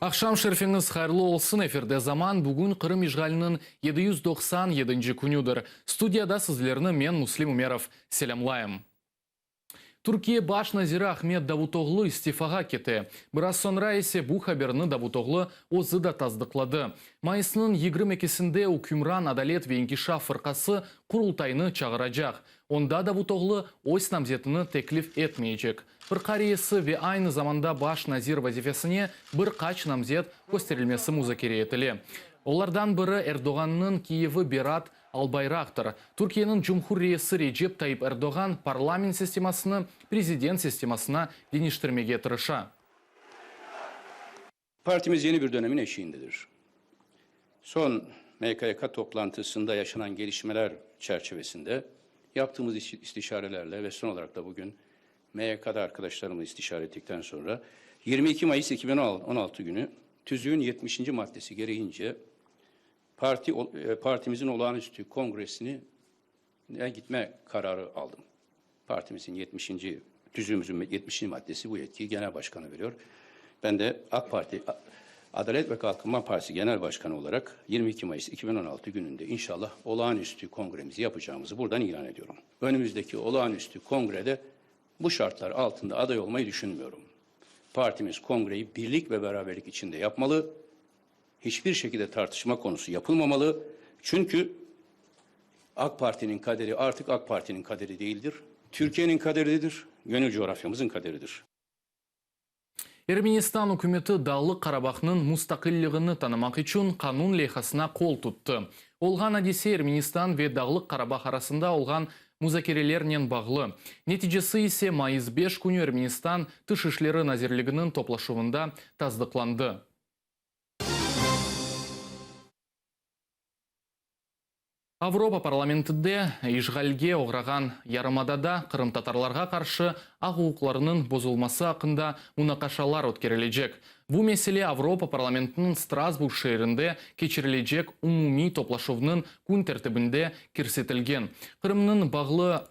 Ақшам шерфеңіз қайырлы олсын, эфирде заман бүгін Қырым ижғалының 797 күнүдір. Студияда сізлеріні мен Муслим Умеров селямлайым. Түркия баш назирі Ахмед Давутоғлы истифаға кетті. Біраз сонра есе бұл хаберні Давутоғлы өзі да таздықлады. Майысының 22-сінде Үкімран Адалет Венкиша фырқасы құрылтайны чағырajaq. Онда Давутоғлы ось намзетіні теклиф етмейчек. Bir qariyesi ve aynı zamanda baş nazir vazifesine bir kaç namzet gösterilmesi müzakere etili. Onlardan biri Erdoğan'ın Kiyev'i Berat Albayrak'tır. Türkiye'nin Cumhuriyeti Recep Tayyip Erdoğan parlament sistemasını prezident sistemasına değiştirmeye tırışa. Partimiz yeni bir dönemin eşiğindedir. Son MKYK toplantısında yaşanan gelişmeler çerçevesinde yaptığımız istişarelerle ve son olarak da bugün MYK'da arkadaşlarımla istişare ettikten sonra 22 Mayıs 2016 günü tüzüğün 70. maddesi gereğince partimizin olağanüstü kongresine gitme kararı aldım. Partimizin 70. tüzüğümüzün 70. maddesi bu yetkiyi genel başkanı veriyor. Ben de AK Parti Adalet ve Kalkınma Partisi Genel Başkanı olarak 22 Mayıs 2016 gününde inşallah olağanüstü kongremizi yapacağımızı buradan ilan ediyorum. Önümüzdeki olağanüstü kongrede bu şartlar altında aday olmayı düşünmüyorum. Partimiz kongreyi birlik ve beraberlik içinde yapmalı. Hiçbir şekilde tartışma konusu yapılmamalı. Çünkü AK Parti'nin kaderi artık AK Parti'nin kaderi değildir. Türkiye'nin kaderidir, gönül coğrafyamızın kaderidir. Ermenistan hükümeti Dağlıq Qarabağның müstakillığını tanımak için kanun lehasına kol tuttu. Olğan hadise Ermenistan ve Dağlıq Qarabağ arasında olğan müzakerelerinin bağlı. Neticesi ise Mayıs 5 günü Ermenistan Tış İşleri Nazirliğinin toplaşuvunda tasdıklandı. Avropa parlamentinde işgalge uğragan Yarımadada Kırım Tatarlarga karşı aq huquqlarının bozulması hakkında münakaşalar ötkerilecek. Bu mesele Avropa parlamentinin Strasbourg şehrinde keçirilecek umumi toplaşuvının gün tertibinde kirsetilgen. Kırım'nın bağlı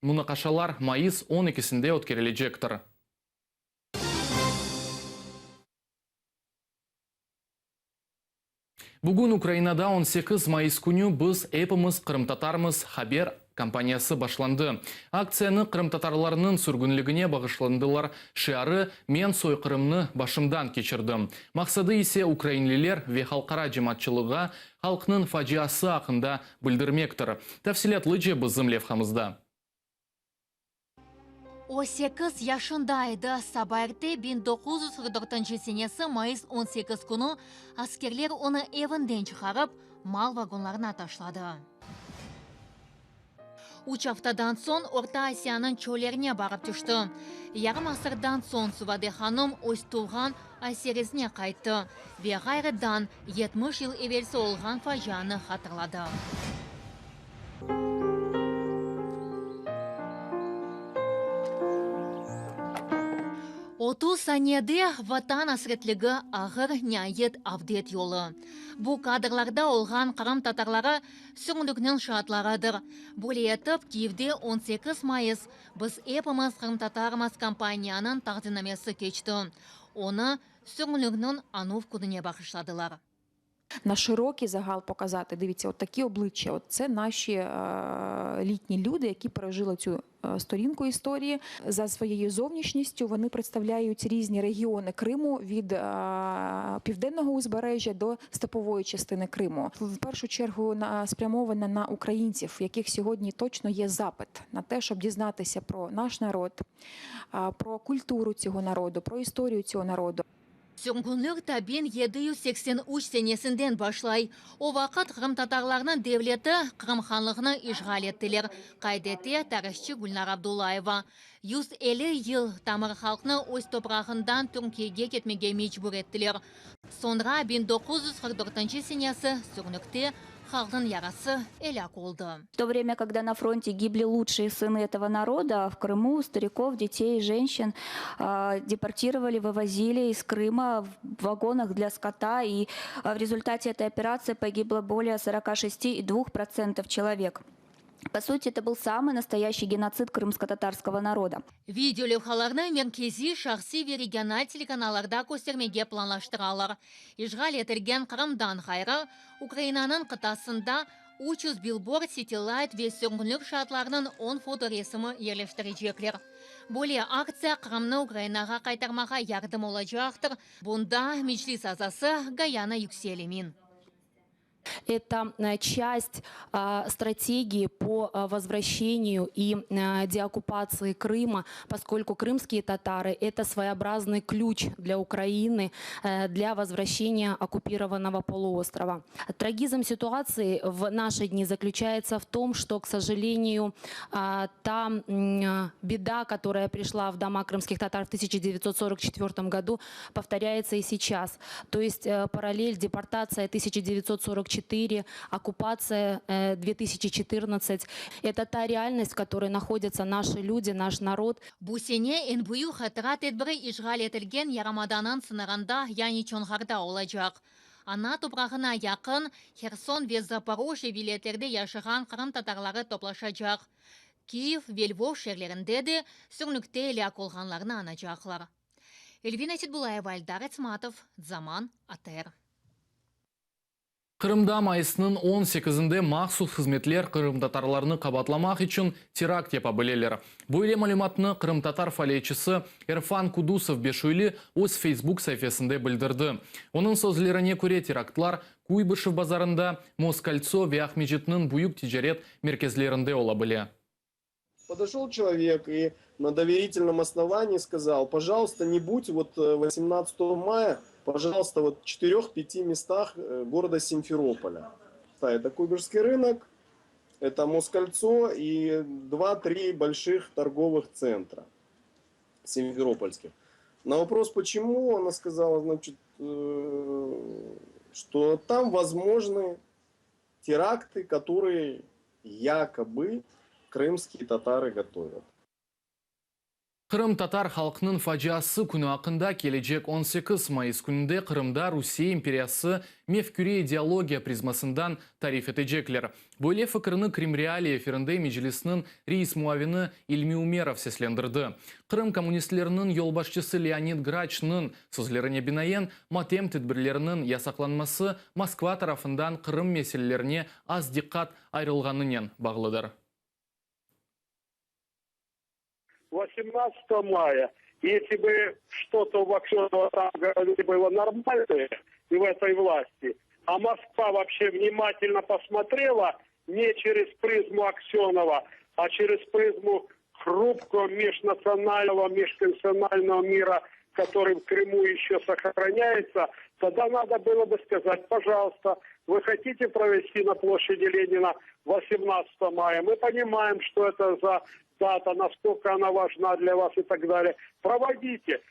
münakaşalar Mayıs 12'sinde ötkerilecektir. Bugün Ukraynada 18 Mayıs günü biz Epimiz Kırım-Tatarmız haber kampanyası başlandı. Aktsiyani Kırım-Tatarlarının sürgünlüğüne bağışlandılar. Şiarı men soykırımını başımdan geçirdim. Maksadı ise Ukraynliler ve halkara cemaatçılığa halkının faciası hakkında bildirmektir. Tafsilatlıca bizim levhamızda. 18 yaşındaydı. Sabahte 1944 senesi Mayıs 18 günü askerler onu evinden çıkarıp mal vagonlarına taşladı. 3 haftadan son Orta Asya'nın çöllerine barıp düştü. Yarım asırdan son Suvade Hanım öz tuğan Asya'sine kayıttı ve gayrıdan 70 yıl evvelsi olğan facianı hatırladı. 30 saniyede vatan hasretligi ağır nihayet avdet yolu. Bu kadrlarda olğan Kırım Tatarları sürgünlüknün şartlarıdır. Böyle etip Kiev'de 18 Mayıs biz Epimiz Kırım Tatarmız kampanyanın taqdimnamesi geçti. Onu sürgünlüknün Anув күніне bağışladılar. На широкий загал показати, дивіться, от такі обличчя, от це наші літні люди, які пережили цю сторінку історії. За своєю зовнішністю вони представляють різні регіони Криму від південного узбережжя до степової частини Криму. В першу чергу спрямована на українців, в яких сьогодні точно є запит на те, щоб дізнатися про наш народ, про культуру цього народу, про історію цього народу. Sürgünlük tabin 783 senesinden başlay. O vakit Kırım Tatarlarının devleti Kırım Hanlığını işgal ettiler. Kaydetti tarihçi Gülnar Abdullayeva. 150 yıl Tamır halkını öz toprağından Türkiye'ye gitmeye mecbur ettiler. Sonra 1944 senesi sürgünlükte halkın yarası elak oldu. В то время, когда на фронте гибли лучшие сыны этого народа, в Крыму стариков, детей, женщин депортировали, вывозили из Крыма в вагонах для скота, и в результате этой операции погибло более 46,2% человек. По сути, это был самый настоящий геноцид крымско-татарского народа. Видео левхаларны меркези шахси ve региональ телеканаларда көстермеге планлаштыралар. Ишғал етілген Қырымдан қайры, Украинаның қытасында 300 билборд, сетилайт ve сүргінлік шатларының 10 фоторесімі ерлештірежеклер. Более акция Қырымны Украинаға қайтармаға ярдым олажақтыр. Бұнда Меджлис азасы Гаяна Юкселемин. Это часть стратегии по возвращению и деоккупации Крыма, поскольку крымские татары – это своеобразный ключ для Украины для возвращения оккупированного полуострова. Трагизм ситуации в наши дни заключается в том, что, к сожалению, та беда, которая пришла в дома крымских татар в 1944 году, повторяется и сейчас. То есть параллель депортация 1944, оккупация 2014 – это та реальность, в которой находятся наши люди, наш народ. Бусене НБЮ хатырат етбірі ишғал етілген Ярамаданын сынырында яни чонғарда олажақ. Ана топрағына яқын Херсон ве Запорожье вилетлерде яшыған Қырым татарлары топлашачақ. Киев, Львов шерлерінде де сүрнікте елі ақолғанларына анажақлар. Эльвина Сидбулаева, Альдар Эцматов, Заман, АТР. Қырымда майысының 18-інде мақсус қызметлер Қырым татарларыны қабатламақ үшін теракт епа білелер. Бұл малюматыны Қырым татар фалейчісі Эрфан Кудусов Бешуйлі өз Facebook сайфесінде білдірді. Оның сөзлеріне көре терактлар Куйбышев базарында, Москальцо ве Ахмеджетнің бұйық тижерет меркезлерінде ола біле. Подошел человек и на доверительном основании сказал: пожалуйста, не будь вот 18 мая, пожалуйста, вот в 4-5 местах города Симферополя. Это Куйбышевский рынок, это Москальцо и 2-3 больших торговых центра симферопольских. На вопрос, почему, она сказала, значит, что там возможны теракты, которые якобы крымские татары готовят. Қырым татар халқының фажиасы күні ақында кележек 18 майыс күнінде Қырымда Русия империясы мефкүре идеология призмасындан тариф етежеклер. Бөле фікіріні Кремреали эфирінде Меджлисінің рейс муавины Ильми Умеров сеслендірді. Қырым коммунистлерінің елбашчысы Леонид Грачның сөзлеріне бинайын матем тедбірлерінің ясақланмасы Москва тарафындан Қырым меселелеріне аз диққат айрылғанынан бағылыдыр. 18 мая, если бы что-то в Аксенова там говорили было нормальное и в этой власти, а Москва вообще внимательно посмотрела не через призму Аксенова, а через призму хрупкого межнационального, межконфессионального мира, который в Крыму еще сохраняется, тогда надо было бы сказать: пожалуйста, вы хотите провести на площади Ленина 18 мая, мы понимаем, что это за дата, насколько она важна для вас и так далее. Проводите.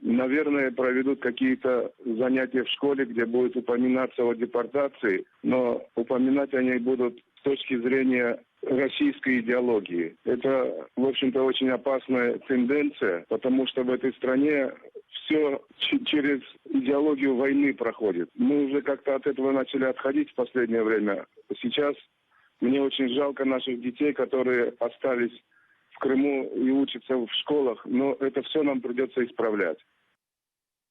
Наверное, проведут какие-то занятия в школе, где будет упоминаться о депортации, но упоминать они будут с точки зрения российской идеологии. Это, в общем-то, очень опасная тенденция, потому что в этой стране все через идеологию войны проходит. Мы уже как-то от этого начали отходить в последнее время. Сейчас мне очень жалко наших детей, которые остались в Крыму и учатся в школах, но это все нам придется исправлять.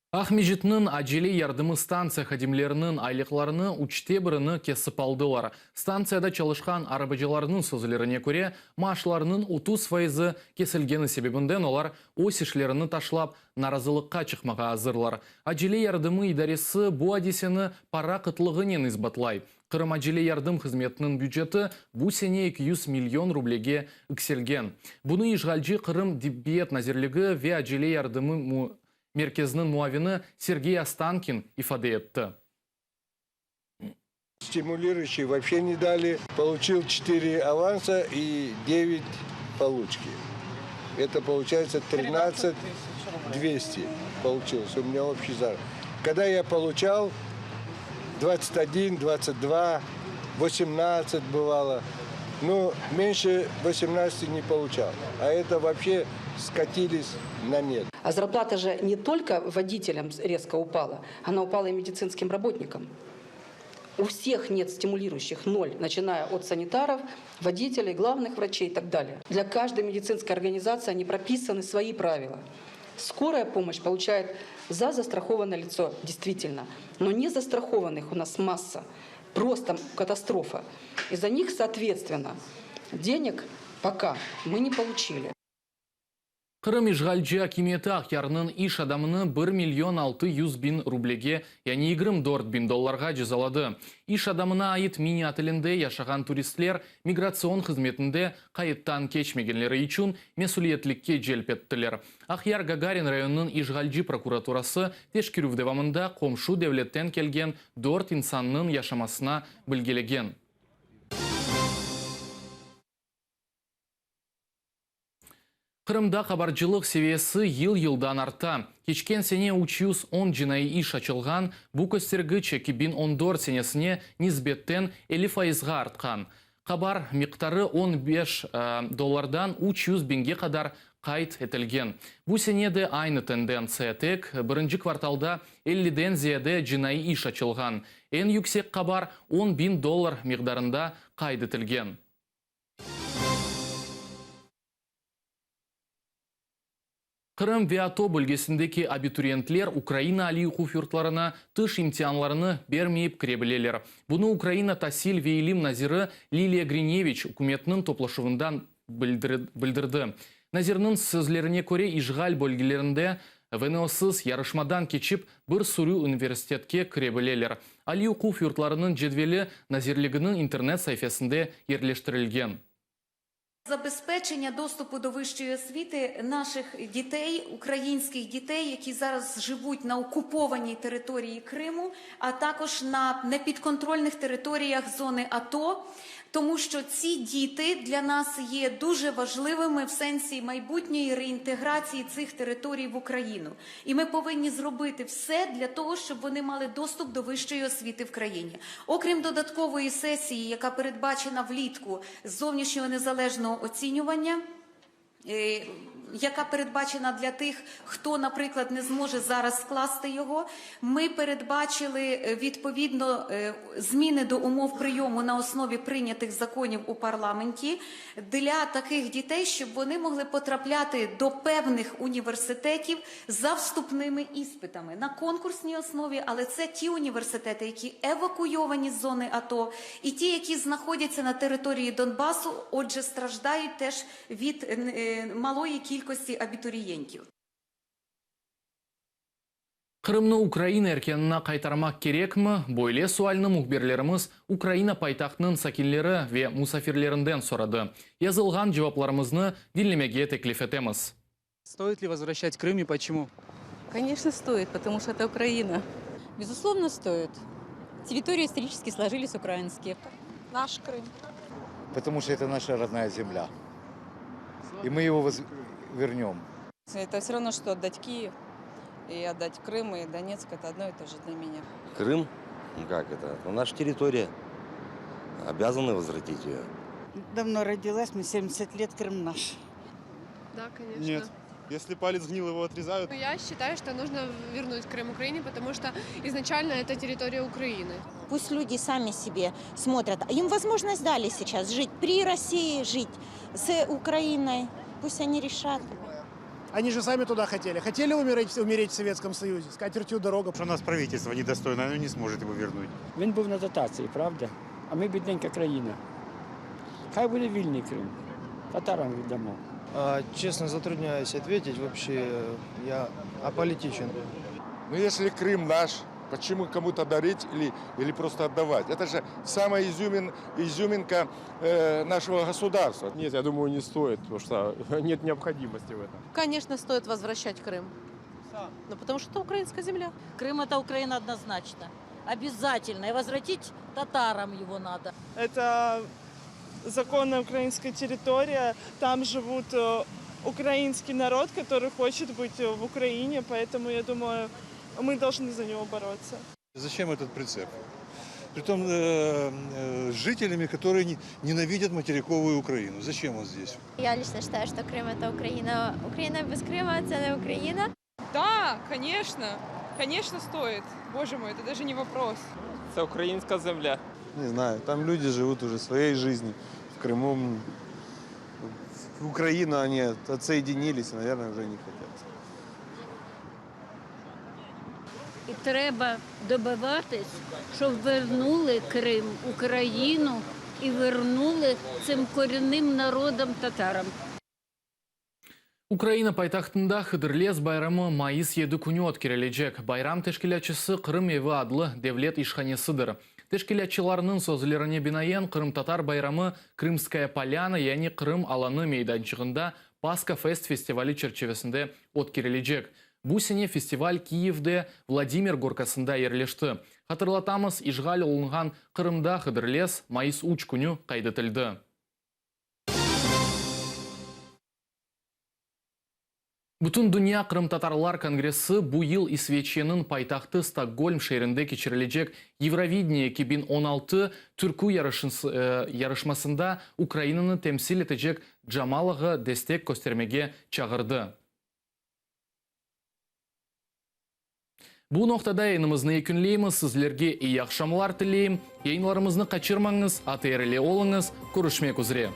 Ахмеджетнің әжелі ярдымы станция хадимлерінің айлықларыны учте біріні кесіп алдылар. Станцияда çalışқан арабыжыларының сөзілеріне көре, maaşlarının 30% кесілгені себебінден олар ос ішлеріні ташлап, наразылыққа чықмаға азырлар. Әжелі ярдымы идаресі бұл әдесені пара қытлығынен избатлай. Қырым әжелі ярдым қызметінің бюджеті бұл сене 200 миллион рублеге үкселген. Бұны ишғалжы Қырым деббет назерлігі ве әжелі ярдымы меркезінің муавины Сергей Останкин ифаде етті. Стимулирующие вообще не дали. Получил 4 аванса и 9 получки. Это получается 13 200 получилось. У меня общий заработок. Когда я получал 21, 22, 18 бывало. Но меньше 18 не получал. А это вообще скатились на нет. А зарплата же не только водителям резко упала, она упала и медицинским работникам. У всех нет стимулирующих, 0, начиная от санитаров, водителей, главных врачей и так далее. Для каждой медицинской организации они прописаны свои правила. Скорая помощь получает за застрахованное лицо, действительно. Но не застрахованных у нас масса. Просто катастрофа. Из-за них, соответственно, денег пока мы не получили. Кырым ишгалчы акиметі ақярның иш адамыны 1 миллион 600 000 рублеге, яғни 24 000 долларға жазалады. Иш адамына айыт мини атылында яшаған туристлер миграцион қызметінде қайыттан кечмегенлері үшін месулиетлікке желпеттілер. Ақяр Гагарин районының ишгалчы прокуратурасы тешкеру девамында қомшу девлеттен келген 4 инсанның яшамасына білгелеген. Кырымда хабарчылык севиесі ел-елдан арта. Кечкен сене 310 жинайы иш ачылған, бұ көстергіч 2014 сенесіне низбеттен 50%-ға артқан. Хабар миқтары 15 доллардан 300 000-ге қадар қайт етілген. Бұ сенеде айны тенденция тек, бірінші кварталда 50-ден зияде жинайы иш ачылған. Ең yüksek хабар 10 000 доллар миқдарында қайт етілген. Кырым Виато бөлгесіндегі абитуриентлер Украина али оқу йортларына тыш имтианларыны бермейіп кіребілелер. Бұны Украина Тасил Вейлим Назиры Лилия Гриневич үкіметінің топлашуындан білдірді. Назирның сөзлеріне көре ишғал бөлгелерінде ВНО-сыз ярышмадан кечіп бір сүрі университетке кіребілелер. Али оқу йортларының жедвелі Назирлігінің интернет сайфасында ерлештірілген. Забезпечення доступу до вищої освіти наших дітей, українських дітей, які зараз живуть на окупованій території Криму, а також на непідконтрольних територіях зони АТО, тому що ці діти для нас є дуже важливими в сенсі майбутньої реінтеграції цих територій в Україну. І ми повинні зробити все для того, щоб вони мали доступ до вищої освіти в країні. Окрім додаткової сесії, яка передбачена влітку з зовнішнього незалежного оцінювання, яка передбачена для тих, хто, наприклад, не зможе зараз скласти його, ми передбачили відповідно зміни до умов прийому на основі прийнятих законів у парламенті для таких дітей, щоб вони могли потрапляти до певних університетів за вступними іспитами на конкурсній основі, але це ті університети, які евакуйовані з зони АТО, і ті, які знаходяться на території Донбасу, отже, страждають теж від малої кількості абітурієнтів. Кырымны Украина эркеніне қайтармақ керекмі? Бойле суальны мұхберлеріміз Украина пайтақтының сакинлері ве мусафирлерінден сұрады. Язылған жауапларымызны дилемеге теклиф етеміз. Стоит ли возвращать Крым и почему? Конечно, стоит, потому что это Украина. Безусловно, стоит. Территории исторически сложились украинские. Наш Крым. Потому что это наша родная земля. И мы его вернем. Это все равно, что отдать Киев, и отдать Крым, и Донецк. Это одно и то же для меня. Крым? Ну как это? Это наша территория. Обязаны возвратить ее. Давно родилась, мне 70 лет, Крым наш. Да, конечно. Нет. Если палец гнил, его отрезают. Я считаю, что нужно вернуть Крым Украине, потому что изначально это территория Украины. Пусть люди сами себе смотрят. Им возможность дали сейчас жить при России, жить с Украиной. Пусть они решат. Они же сами туда хотели. Хотели умереть в Советском Союзе, с катертью дорога. Що у нас правительство недостойне, оно не зможе його повернути. Він був на дотації, правда? А ми бідненька країна. Хай буде вільний Крим. Татарам віддамо. Честно, затрудняюсь ответить. Вообще, я аполитичен. Но если Крым наш, почему кому-то дарить или просто отдавать? Это же самая изюминка нашего государства. Нет, я думаю, не стоит, потому что нет необходимости в этом. Конечно, стоит возвращать Крым. Но потому что это украинская земля. Крым – это Украина однозначно. Обязательно. И возвратить татарам его надо. Это законная украинская территория. Там живут украинский народ, который хочет быть в Украине. Поэтому, я думаю, мы должны за него бороться. Зачем этот прицеп? Притом жителями, которые ненавидят материковую Украину. Зачем он здесь? Я лично считаю, что Крым – это Украина. Украина без Крыма – это не Украина. Да, конечно. Конечно, стоит. Боже мой, это даже не вопрос. Это украинская земля. Не знаю, там люди живут уже своей жизнью. В Крыму, в Украину они отсоединились, наверное, уже не хотят. І треба добиватись, щоб вернули Крим, Україну і вернули цим корінним народам татарам. Украина пайтахтында Хыдырлес байрамы майыс еді күні өткерележек. Байрам тешкілячысы Қырым еві адлы девлет ишханесыдыр. Тешкілячыларының созылеріне бинаен Қырым татар байрамы Крымская поляна, яғни Қырым аланы мейданчығында Пасха Фест фестивалі черчевесінде өткерележек. Бұл сене фестиваль Киевде Владимир Горкасында ерлешті. Хатырлатамыз, ишғал олынған Қырымда Хыдырлес майыс уч күні қайдытылды. Бүтін дүния Қырым татарлар конгрессы бұл ел Исвеченің пайтақты Стокгольм шерінде кечірілежек Евровидение 2016 түркі ярышмасында Украинаны темсил етежек Джамалығы дестек көстермеге чағырды. Бұл ноқтада йайнымызны екінлейміз, сізлерге ей ақшамылар тілейм, йайнларымызны қачырмаңыз, аты әріле олыңыз, көрішмек үзіре.